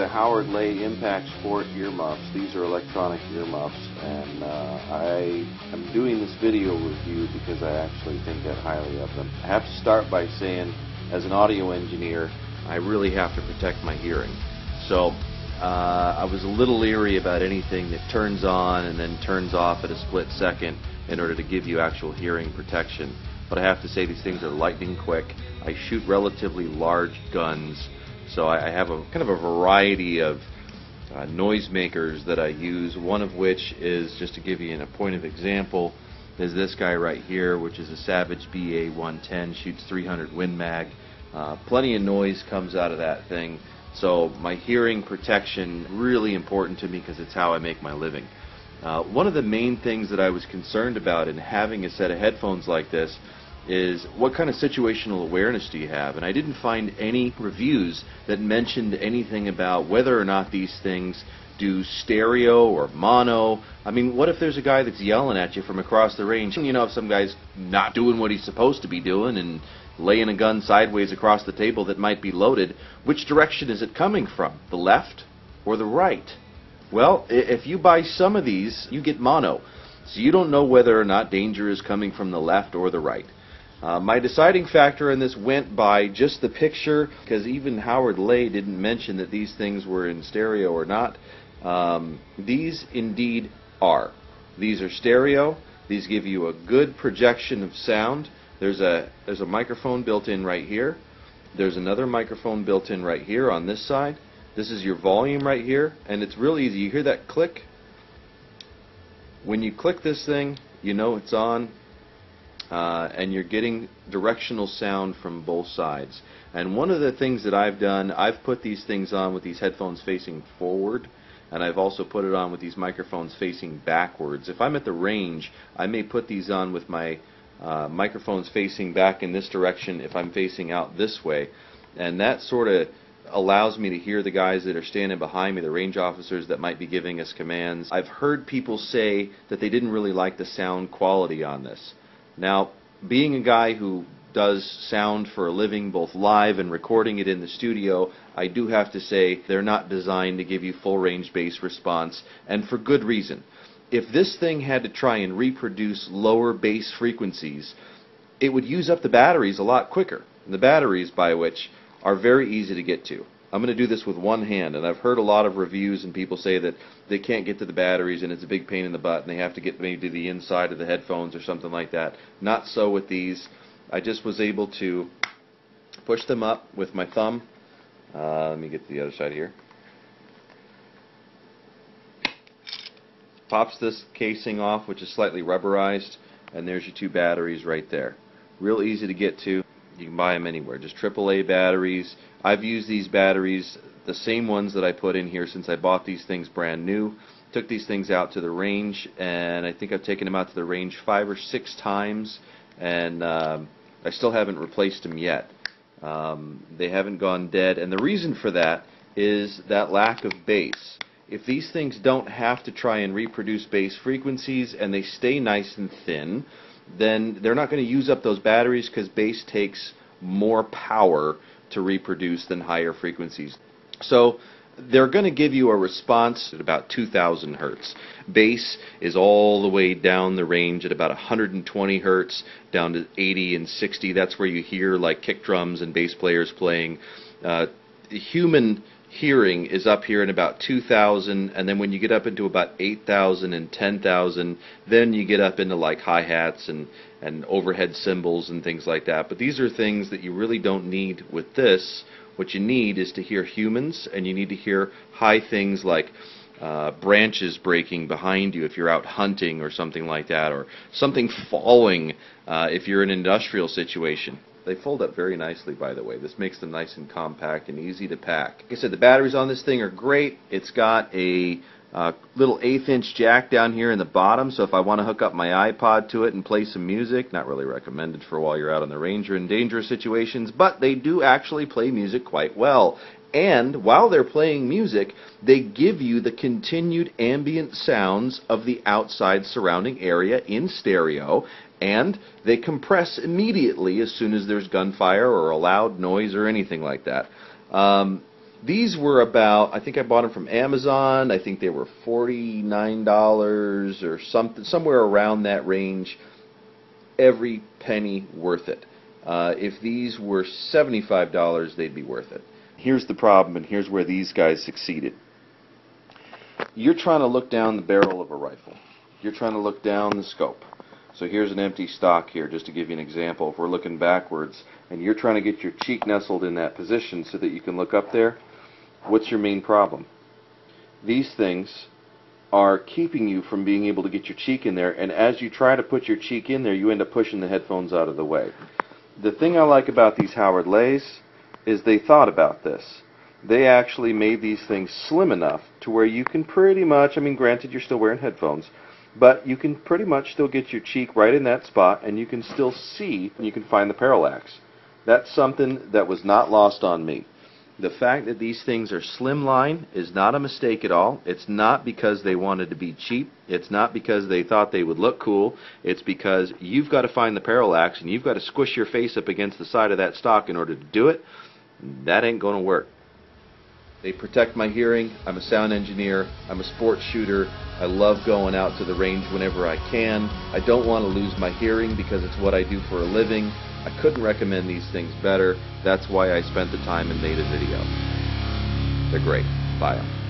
the Howard Leight Impact Sport earmuffs. These are electronic earmuffs, and I am doing this video review because I actually think that highly of them. I have to start by saying, as an audio engineer, I really have to protect my hearing. So I was a little leery about anything that turns on and then turns off at a split second in order to give you actual hearing protection. But I have to say, these things are lightning quick. I shoot relatively large guns, so I have a kind of a variety of noisemakers that I use. One of which is, just to give you a point of example, is this guy right here, which is a Savage BA-110, shoots 300 Win Mag. Plenty of noise comes out of that thing, so my hearing protection really important to me because it's how I make my living. One of the main things that I was concerned about in having a set of headphones like this is what kind of situational awareness do you have? And I didn't find any reviews that mentioned anything about whether or not these things do stereo or mono. I mean, what if there's a guy that's yelling at you from across the range? You know, if some guy's not doing what he's supposed to be doing and laying a gun sideways across the table that might be loaded, which direction is it coming from? The left or the right? Well, if you buy some of these, you get mono. So you don't know whether or not danger is coming from the left or the right. My deciding factor in this went by just the picture, because even Howard Leight didn't mention that these things were in stereo or not. These indeed are. These are stereo. These give you a good projection of sound. There's a microphone built in right here. There's another microphone built in right here on this side. This is your volume right here, and it's real easy. You hear that click? When you click this thing, you know it's on. And you're getting directional sound from both sides. And one of the things that I've done, I've put these things on with these headphones facing forward, and I've also put it on with these microphones facing backwards. If I'm at the range, I may put these on with my microphones facing back in this direction if I'm facing out this way, and that sort of allows me to hear the guys that are standing behind me, the range officers that might be giving us commands. I've heard people say that they didn't really like the sound quality on this. Now, being a guy who does sound for a living, both live and recording it in the studio, I do have to say they're not designed to give you full range bass response, and for good reason. If this thing had to try and reproduce lower bass frequencies, it would use up the batteries a lot quicker. And the batteries, by which, are very easy to get to. I'm going to do this with one hand, and I've heard a lot of reviews and people say that they can't get to the batteries and it's a big pain in the butt and they have to get maybe to the inside of the headphones or something like that. Not so with these. I just was able to push them up with my thumb. Let me get to the other side here. Pops this casing off, which is slightly rubberized, and there's your two batteries right there. Real easy to get to. You can buy them anywhere, just AAA batteries. I've used these batteries, the same ones that I put in here since I bought these things brand new. Took these things out to the range, and I think I've taken them out to the range 5 or 6 times, and I still haven't replaced them yet. They haven't gone dead, and the reason for that is that lack of bass. If these things don't have to try and reproduce bass frequencies and they stay nice and thin, then they're not going to use up those batteries because bass takes more power to reproduce than higher frequencies. So they're going to give you a response at about 2,000 hertz. Bass is all the way down the range at about 120 hertz, down to 80 and 60. That's where you hear like kick drums and bass players playing. Human hearing is up here in about 2,000, and then when you get up into about 8,000 and 10,000, then you get up into like hi-hats and overhead cymbals and things like that. But these are things that you really don't need with this. What you need is to hear humans, and you need to hear high things like branches breaking behind you if you're out hunting or something like that, or something falling if you're in an industrial situation. They fold up very nicely, by the way. This makes them nice and compact and easy to pack. Like I said, the batteries on this thing are great. It's got a little 1/8 inch jack down here in the bottom, so if I want to hook up my iPod to it and play some music, not really recommended for while you're out on the range or in dangerous situations, but they do actually play music quite well. And while they're playing music, they give you the continued ambient sounds of the outside surrounding area in stereo, and they compress immediately as soon as there's gunfire or a loud noise or anything like that. These were about, I think I bought them from Amazon. I think they were $49 or something, somewhere around that range. Every penny worth it. If these were $75, they'd be worth it. Here's the problem, and here's where these guys succeeded. You're trying to look down the barrel of a rifle. You're trying to look down the scope. So here's an empty stock here, just to give you an example. If we're looking backwards, and you're trying to get your cheek nestled in that position so that you can look up there, what's your main problem? These things are keeping you from being able to get your cheek in there, and as you try to put your cheek in there, you end up pushing the headphones out of the way. The thing I like about these Howard Leights is they thought about this. They actually made these things slim enough to where you can pretty much, I mean, granted you're still wearing headphones, but you can pretty much still get your cheek right in that spot, and you can still see, and you can find the parallax. That's something that was not lost on me. The fact that these things are slimline is not a mistake at all. It's not because they wanted to be cheap. It's not because they thought they would look cool. It's because you've got to find the parallax, and you've got to squish your face up against the side of that stock in order to do it. That ain't going to work. They protect my hearing. I'm a sound engineer. I'm a sports shooter. I love going out to the range whenever I can. I don't want to lose my hearing because it's what I do for a living. I couldn't recommend these things better. That's why I spent the time and made a video. They're great. Buy them.